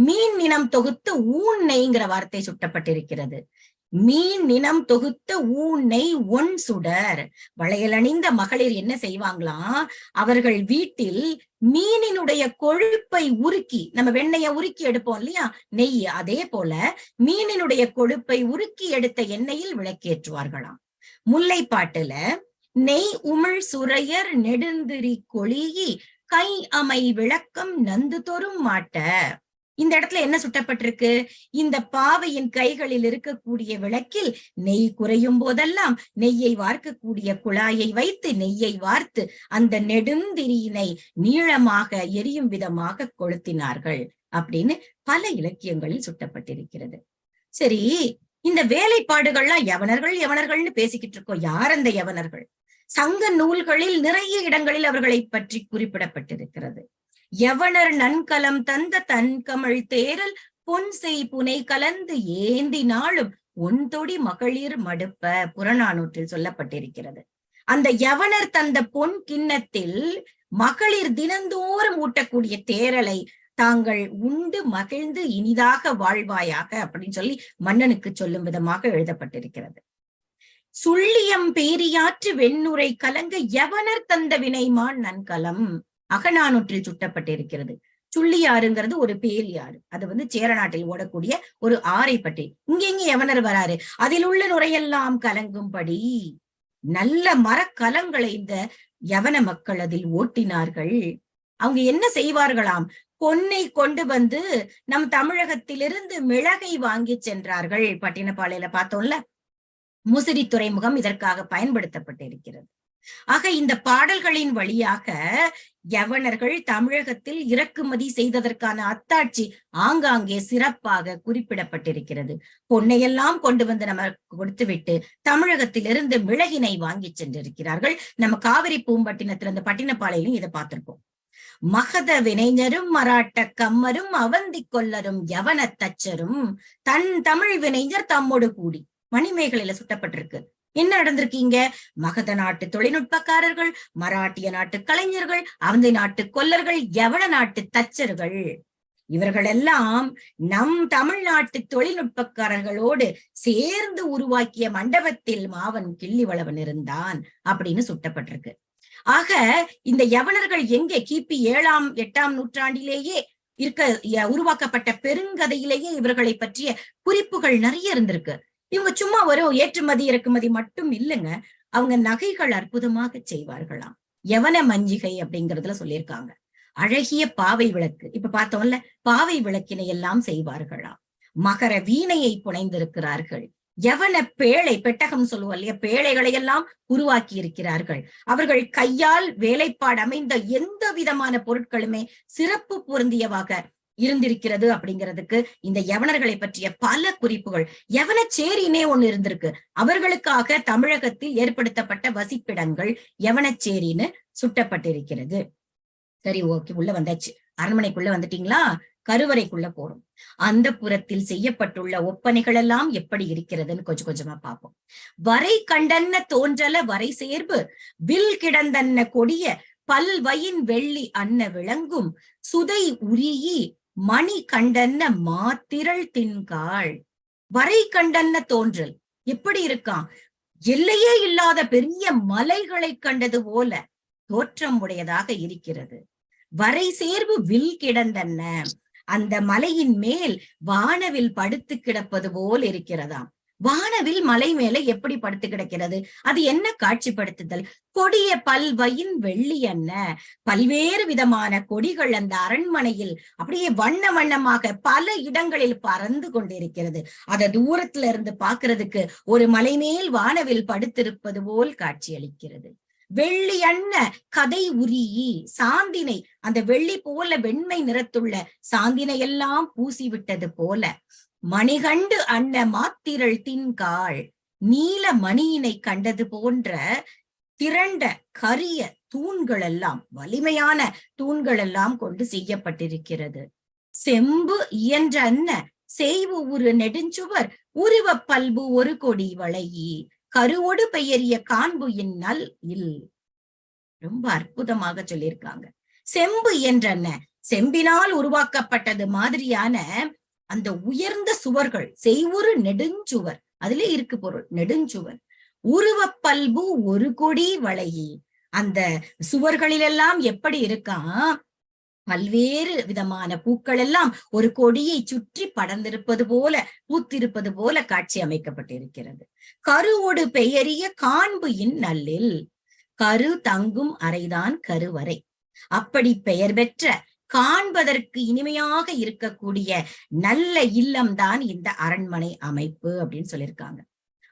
மீன் நினம் தொகுத்து ஊன் நெய்ங்கிற வார்த்தை சுட்டப்பட்டிருக்கிறது. மீன் நினம் தொகுத்த ஊன் நெய் ஒன் சுடர். வளையல் அணிந்த மகளிர் என்ன செய்வாங்களாம், அவர்கள் வீட்டில் மீனினுடைய கொழுப்பை உருக்கி, நம்ம வெண்ணெய உருக்கி எடுப்போம் இல்லையா நெய், அதே போல மீனினுடைய கொழுப்பை உருக்கி எடுத்த எண்ணெயில் விளக்கேற்றுவார்களாம். முல்லைப்பாட்டுல நெய் உமிழ் சுரையர் நெடுந்திரி கொளியி கை அமை விளக்கம் நந்து தொறும் மாட்ட. இந்த இடத்துல என்ன சுட்டப்பட்டிருக்கு, இந்த பாவையின் கைகளில் இருக்கக்கூடிய விளக்கில் நெய் குறையும் போதெல்லாம் நெய்யை வார்க்கக்கூடிய குழாயை வைத்து நெய்யை வார்த்து அந்த நெடுந்திரியினை நீளமாக எரியும் விதமாக கொளுத்தினார்கள் அப்படின்னு பல இலக்கியங்களில் சுட்டப்பட்டிருக்கிறது. சரி, இந்த வேலைப்பாடுகள்லாம் யவனர்கள்னு பேசிக்கிட்டு இருக்கோம். யார் அந்த யவனர்கள்? சங்க நூல்களில் நிறைய இடங்களில் அவர்களை பற்றி குறிப்பிடப்பட்டிருக்கிறது. யவனர் நன்கலம் தந்த தன்கமழ் தேரல் பொன்செய் புனை கலந்து ஏந்தினாலும் ஒன்தொடி மகளிர் மடுப்ப புறநானூற்றில் சொல்லப்பட்டிருக்கிறது. அந்த யவனர் தந்த பொன் கிண்ணத்தில் மகளிர் தினந்தோறும் ஊட்டக்கூடிய தேரலை தாங்கள் உண்டு மகிழ்ந்து இனிதாக வாழ்வாயாக அப்படின்னு சொல்லி மன்னனுக்கு சொல்லும் விதமாக எழுதப்பட்டிருக்கிறது. சுள்ளியம் பேரியாற்று வெண்ணுரை கலங்க யவனர் தந்த வினைமான் நன்கலம் அகநானூற்றில் சுட்டப்பட்டிருக்கிறது. சுள்ளியாறுங்கிறது ஒரு பேலியாறு, அது சேர நாட்டில் ஓடக்கூடிய ஒரு ஆறை பற்றி. இங்க யவனர் வராரு, அதில் உள்ள நுரையெல்லாம் கலங்கும்படி நல்ல மரக்கலங்களை இந்த யவன மக்கள் அதில் ஓட்டினார்கள். அவங்க என்ன செய்வார்களாம், பொன்னை கொண்டு வந்து நம் தமிழகத்திலிருந்து மிளகை வாங்கி சென்றார்கள். பட்டினப்பாளையில பார்த்தோம்ல, முசிறி துறைமுகம் இதற்காக பயன்படுத்தப்பட்டிருக்கிறது. ஆக இந்த பாடல்களின் வழியாக யவனர்கள் தமிழகத்தில் இறக்குமதி செய்ததற்கான அத்தாட்சி ஆங்காங்கே சிறப்பாக குறிப்பிடப்பட்டிருக்கிறது. பொன்னையெல்லாம் கொண்டு வந்து நமக்கு கொடுத்துவிட்டு தமிழகத்திலிருந்து மிளகினை வாங்கி சென்றிருக்கிறார்கள். நம்ம காவிரி பூம்பட்டினத்துல இந்த பட்டினப்பாளையிலும் இதை பார்த்திருப்போம். மகத வினைஞரும் மராட்ட கம்மரும் அவந்தி கொல்லரும் யவன தச்சரும் தன் தமிழ் வினைஞர் தம்மோடு கூடி மணிமேகலையில சுட்டப்பட்டிருக்கு. என்ன நடந்திருக்கீங்க, மகத நாட்டு தொழில்நுட்பக்காரர்கள், மராட்டிய நாட்டு கலைஞர்கள், அவந்தி நாட்டு கொல்லர்கள், யவன நாட்டு தச்சர்கள், இவர்கள் எல்லாம் நம் தமிழ்நாட்டு தொழில்நுட்பக்காரர்களோடு சேர்ந்து உருவாக்கிய மண்டபத்தில் மாவன் கிள்ளிவளவன் இருந்தான் அப்படின்னு சுட்டப்பட்டிருக்கு. ஆக இந்த யவனர்கள் எங்கே கிபி 7ஆம் 8ஆம் நூற்றாண்டிலேயே உருவாக்கப்பட்ட பெருங்கதையிலேயே இவர்களை பற்றிய குறிப்புகள் நிறைய இருந்திருக்கு. இவங்க சும்மா ஒரு ஏற்றுமதி இறக்குமதி மட்டும் இல்லைங்க, அவங்க நகைகள் அற்புதமாக செய்வார்களாம். யவன மஞ்சிகை அப்படிங்கிறதுல சொல்லியிருக்காங்க. அழகிய பாவை விளக்கு, இப்ப பார்த்தோம்ல, பாவை விளக்கினை எல்லாம் செய்வார்களாம். மகர வீணையை புனைந்திருக்கிறார்கள். யவன பேழை, பெட்டகம் சொல்லுவோம் இல்லையா, பேழைகளை எல்லாம் உருவாக்கி இருக்கிறார்கள். அவர்கள் கையால் வேலைப்பாடு அமைந்த எந்த விதமான பொருட்களுமே சிறப்பு பொருந்தியவாக இருந்திருக்கிறது அப்படிங்கிறதுக்கு இந்த யவனர்களை பற்றிய பல குறிப்புகள். யவனச்சேரினே ஒண்ணு இருந்திருக்கு. அவர்களுக்காக தமிழகத்தில் ஏற்படுத்தப்பட்ட வசிப்பிடங்கள் யவனச்சேரின்னு சுட்டப்பட்டிருக்கிறது. சரி, ஓகே, உள்ள வந்தாச்சு. அரண்மனைக்குள்ள வந்துட்டீங்களா? கருவறைக்குள்ள போறோம். அந்த புறத்தில் செய்யப்பட்டுள்ள ஒப்பனைகள் எல்லாம் எப்படி இருக்கிறதுன்னு கொஞ்சம் கொஞ்சமா பார்ப்போம். வரை கண்டன்ன தோன்றல வரை சேர்பு வில் கிடந்தன்ன கொடிய பல்வயின் வெள்ளி அன்ன விளங்கும் சுதை உரியி மணி கண்டன்ன மாத்திரள் தின்காள். வரை கண்டன்ன தோன்றல் எப்படி இருக்கான்? எல்லையே இல்லாத பெரிய மலைகளை கண்டது போல தோற்றம் உடையதாக இருக்கிறது. வரை சேர்வு வில் கிடந்தன்ன, அந்த மலையின் மேல் வானவில் படுத்து கிடப்பது போல் இருக்கிறதாம். வானவில் மலை மேல எப்படி படுத்து கிடக்கிறது? அது என்ன காட்சிப்படுத்துதல்? கொடிய பல்வயின் வெள்ளி என்ன, பல்வேறு விதமான கொடிகள் அந்த அரண்மனையில் அப்படியே வண்ண வண்ணமாக பல இடங்களில் பறந்து கொண்டிருக்கிறது. அதை தூரத்துல இருந்து பாக்குறதுக்கு ஒரு மலை மேல் வானவில் படுத்திருப்பது போல் காட்சியளிக்கிறது. வெள்ளி அன்ன கதை உரியி சாந்தினை, அந்த வெள்ளி போல வெண்மை நிறத்துள்ள சாந்தினை எல்லாம் பூசிவிட்டது போல. மணிகண்டு அன்ன மாத்திரள் தின்காள், நீல மணியினை கண்டது போன்ற திரண்ட கரிய தூண்கள் எல்லாம், வலிமையான தூண்கள் எல்லாம் கொண்டு செய்யப்பட்டிருக்கிறது. செம்பு இயன்ற அன்ன செய்வு உரு நெடுஞ்சுவர் உருவ பல்பு ஒரு கொடி வளையி கருவோடு பெயரிய காண்பு இந்நல் இல். ரொம்ப அற்புதமாக சொல்லியிருக்காங்க. செம்பு என்றன, செம்பினால் உருவாக்கப்பட்டது மாதிரியான அந்த உயர்ந்த சுவர்கள், செய்வுறு நெடுஞ்சுவர், அதுல இருக்கு பொருள் நெடுஞ்சுவர். உருவ பல்பு ஒரு கொடி வளையி, அந்த சுவர்களிலெல்லாம் எப்படி இருக்கான்? பல்வேறு விதமான பூக்கள் எல்லாம் ஒரு கொடியை சுற்றி படர்ந்திருப்பது போல, பூத்திருப்பது போல காட்சி அமைக்கப்பட்டிருக்கிறது. கருவோடு பெயரிய காண்பு நல்லில், கரு தங்கும் அறைதான் கருவறை. அப்படி பெயர் பெற்ற காண்பதற்கு இனிமையாக இருக்கக்கூடிய நல்ல இல்லம்தான் இந்த அரண்மனை அமைப்பு அப்படின்னு சொல்லியிருக்காங்க.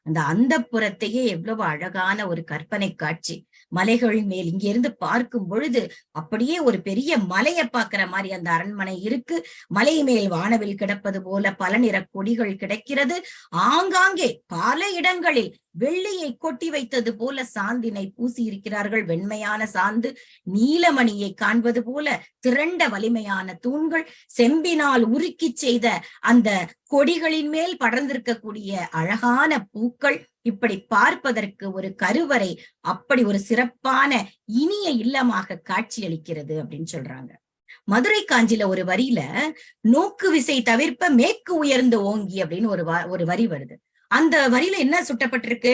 அந்த அந்தப்புறத்தையே எவ்வளவு அழகான ஒரு கற்பனை காட்சி. மலைகள் மேல் இங்கிருந்து பார்க்கும் பொழுது அப்படியே ஒரு பெரிய மலையை பார்க்கிற மாதிரி அந்த அரண்மனை இருக்கு. மலை மேல் வானவில் கிடப்பது போல பல நிற கொடிகள் கிடைக்கிறது. ஆங்காங்கே பல இடங்களில் வெள்ளியை கொட்டி வைத்தது போல சாந்தினை பூசி இருக்கிறார்கள். வெண்மையான சாந்து, நீலமணியை காண்பது போல திரண்ட வலிமையான தூண்கள், செம்பினால் உருக்கி செய்த அந்த கொடிகளின் மேல் படர்ந்திருக்கக்கூடிய அழகான பூக்கள். இப்படி பார்ப்பதற்கு ஒரு கருவறை அப்படி ஒரு சிறப்பான இனிய இல்லமாக காட்சியளிக்கிறது அப்படின்னு சொல்றாங்க. மதுரை காஞ்சில ஒரு வரியில நோக்கு விசை தவிர்ப்ப மேற்கு உயர்ந்து ஓங்கி அப்படின்னு ஒரு வரி வருது. அந்த வரியில என்ன சுட்டப்பட்டிருக்கு?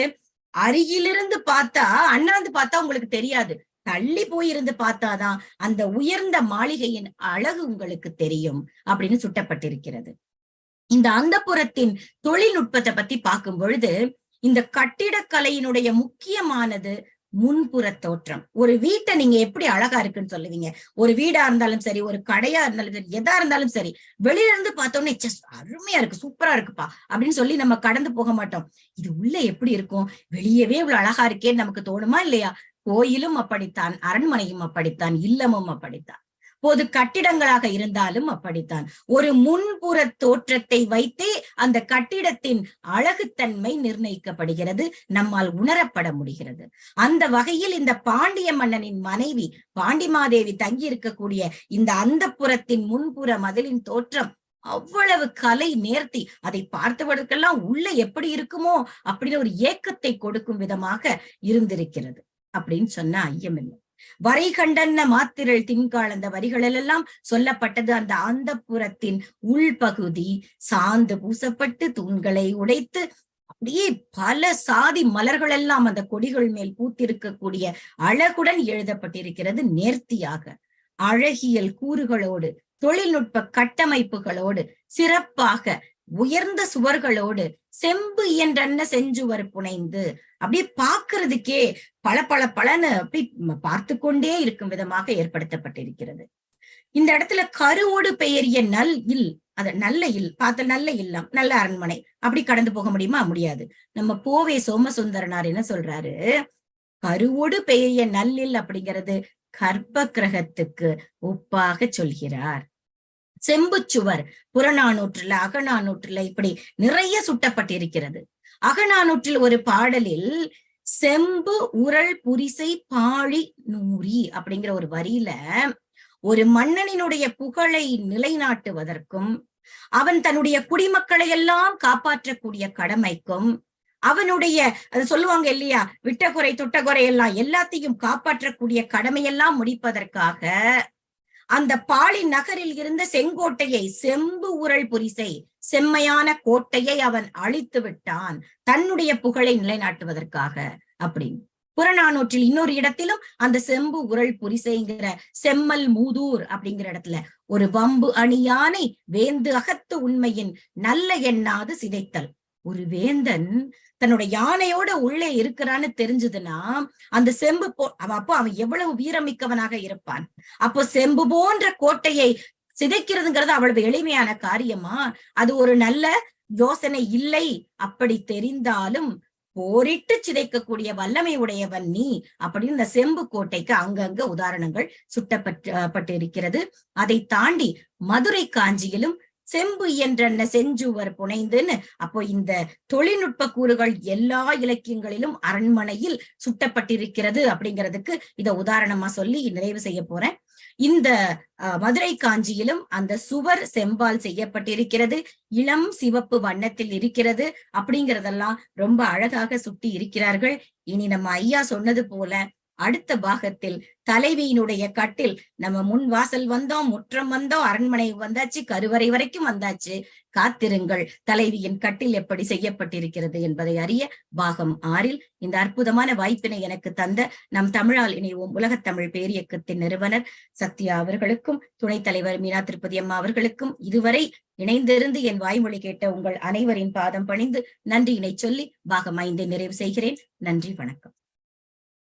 அருகிலிருந்து பார்த்தா, அண்ணாந்து பார்த்தா உங்களுக்கு தெரியாது, தள்ளி போயிருந்து பார்த்தாதான் அந்த உயர்ந்த மாளிகையின் அழகு உங்களுக்கு தெரியும் அப்படின்னு சுட்டப்பட்டிருக்கிறது. இந்த அந்தப்புறத்தின் தொழில்நுட்பத்தை பத்தி பார்க்கும் பொழுது இந்த கட்டிடக்கலையினுடைய முக்கியமானது முன்புற தோற்றம். ஒரு வீட்டை நீங்க எப்படி அழகா இருக்குன்னு சொல்லுவீங்க? ஒரு வீடா இருந்தாலும் சரி, ஒரு கடையா இருந்தாலும் சரி, எதா இருந்தாலும் சரி, வெளியில இருந்து பார்த்தோன்னே அருமையா இருக்கு, சூப்பரா இருக்குப்பா அப்படின்னு சொல்லி நம்ம கடந்து போக மாட்டோம். இது உள்ள எப்படி இருக்கும், வெளியவே இவ்வளவு அழகா இருக்கேன்னு நமக்கு தோணுமா இல்லையா? கோயிலும் அப்படித்தான், அரண்மனையும் அப்படித்தான், இல்லமும் அப்படித்தான், பொது கட்டிடங்களாக இருந்தாலும் அப்படித்தான். ஒரு முன்புற தோற்றத்தை வைத்தே அந்த கட்டிடத்தின் அழகுத்தன்மை நிர்ணயிக்கப்படுகிறது, நம்மால் உணரப்பட முடிகிறது. அந்த வகையில் இந்த பாண்டிய மன்னனின் மனைவி பாண்டிமாதேவி தங்கி இருக்கக்கூடிய இந்த அந்தப்புறத்தின் முன்புற மதிலின் தோற்றம் அவ்வளவு கலை நேர்த்தி. அதை பார்த்தவர்களுக்கெல்லாம் உள்ள எப்படி இருக்குமோ அப்படின்னு ஒரு ஏக்கத்தை கொடுக்கும் விதமாக இருந்திருக்கிறது அப்படின்னு சொன்னா ஐயமில்லை. வரை கண்டன்ன மாத்திரள் தின்காள், அந்த வரிகளில் எல்லாம் சொல்லப்பட்டது அந்த அந்தப்புறத்தின் உள்பகுதி சாந்து பூசப்பட்டு தூண்களை உடைத்து அப்படியே பல சாதி மலர்கள் எல்லாம் அந்த கொடிகள் மேல் பூத்திருக்கக்கூடிய அழகுடன் எழுதப்பட்டிருக்கிறது. நேர்த்தியாக அழகியல் கூறுகளோடு, தொழில்நுட்ப கட்டமைப்புகளோடு, சிறப்பாக உயர்ந்த சுவர்களோடு, செம்பு என்றன்ன செஞ்சுவர் புனைந்து அப்படியே பார்க்கிறதுக்கே பல பல பலன்னு அப்படி பார்த்து கொண்டே இருக்கும் விதமாக ஏற்படுத்தப்பட்டிருக்கிறது. இந்த இடத்துல கருவோடு பெயரிய நல் இல், அது நல்ல இல் பார்த்த நல்ல இல்லம், நல்ல அரண்மனை, அப்படி கடந்து போக முடியுமா? முடியாது. நம்ம போவே சோமசுந்தரனார் என்ன சொல்றாரு, கருவோடு பெயரிய நல்லில் அப்படிங்கிறது கர்ப்ப கிரகத்துக்கு ஒப்பாக சொல்கிறார். செம்பு சுவர் புறநானூற்றுல அகநானூற்றுல இப்படி நிறைய சுட்டப்பட்டிருக்கிறது. அகநானூற்றில் ஒரு பாடலில் செம்பு உரள் புரிசை பாழி நூறி அப்படிங்கிற ஒரு வரியில ஒரு மன்னனினுடைய புகழை நிலைநாட்டுவதற்கும் அவன் தன்னுடைய குடிமக்களை எல்லாம் காப்பாற்றக்கூடிய கடமைக்கும் அவனுடைய அது சொல்லுவாங்க இல்லையா, விட்ட குறை தொட்ட குறை எல்லாம் எல்லாத்தையும் காப்பாற்றக்கூடிய கடமையெல்லாம் முடிப்பதற்காக அந்த பாலி நகரில் இருந்த செங்கோட்டையை, செம்பு உரள் புரிசை செம்மையான கோட்டையை அவன் அழித்து விட்டான் தன்னுடைய புகழை நிலைநாட்டுவதற்காக அப்படின்னு. புறநானூற்றில் இன்னொரு இடத்திலும் அந்த செம்பு உரள் புரிசைங்கிற செம்மல் மூதூர் அப்படிங்கிற இடத்துல ஒரு வம்பு அணியானை வேந்து அகத்து உண்மையின் நல்ல எண்ணாது சிதைத்தல். ஒரு வேந்தன் தன்னுடைய யானையோட உள்ளே இருக்கிறான்னு தெரிஞ்சதுன்னா அந்த செம்பு அப்போ அவன் எவ்வளவு வீரமிக்கவனாக இருப்பான். அப்போ செம்பு போன்ற கோட்டையை சிதைக்கிறதுங்கிறது அவ்வளவு எளிமையான காரியமா? அது ஒரு நல்ல யோசனை இல்லை. அப்படி தெரிந்தாலும் போரிட்டு சிதைக்கக்கூடிய வல்லமை உடையவன் நீ அப்படின்னு இந்த செம்பு கோட்டைக்கு அங்கங்க உதாரணங்கள் சுட்டப்பட்டிருக்கிறது. அதை தாண்டி மதுரை காஞ்சியிலும் செம்பு என்றென்ன செஞ்சுவர் புனைந்துன்னு, அப்போ இந்த தொழில்நுட்ப கூறுகள் எல்லா இலக்கியங்களிலும் அரண்மனையில் சுட்டப்பட்டிருக்கிறது அப்படிங்கிறதுக்கு இத உதாரணமா சொல்லி நிறைவு செய்ய போறேன். இந்த மதுரை காஞ்சியிலும் அந்த சுவர் செம்பால் செய்யப்பட்டிருக்கிறது, இளம் சிவப்பு வண்ணத்தில் இருக்கிறது அப்படிங்கிறதெல்லாம் ரொம்ப அழகாக சுட்டி இருக்கிறார்கள். இனி நம்ம ஐயா சொன்னது போல அடுத்த பாகத்தில் தலைவியினுடைய கட்டில், நம்ம முன் வாசல் வந்தோம், முற்றம் வந்தோம், அரண்மனை வந்தாச்சு, கருவறை வரைக்கும் வந்தாச்சு, காத்திருங்கள் தலைவியின் கட்டில் எப்படி செய்யப்பட்டிருக்கிறது என்பதை அறிய பாகம் 6 இந்த அற்புதமான வாய்ப்பினை எனக்கு தந்த நம் தமிழால் இணைவோம் உலகத் தமிழ் பேரியக்கத்தின் நிறுவனர் சத்யா அவர்களுக்கும் துணைத் தலைவர் மீனா திருப்பதி அம்மா அவர்களுக்கும் இதுவரை இணைந்திருந்து என் வாய்மொழி கேட்ட உங்கள் அனைவரின் பாதம் பணிந்து நன்றியினை சொல்லி பாகம் 5 நிறைவு செய்கிறேன். நன்றி, வணக்கம்.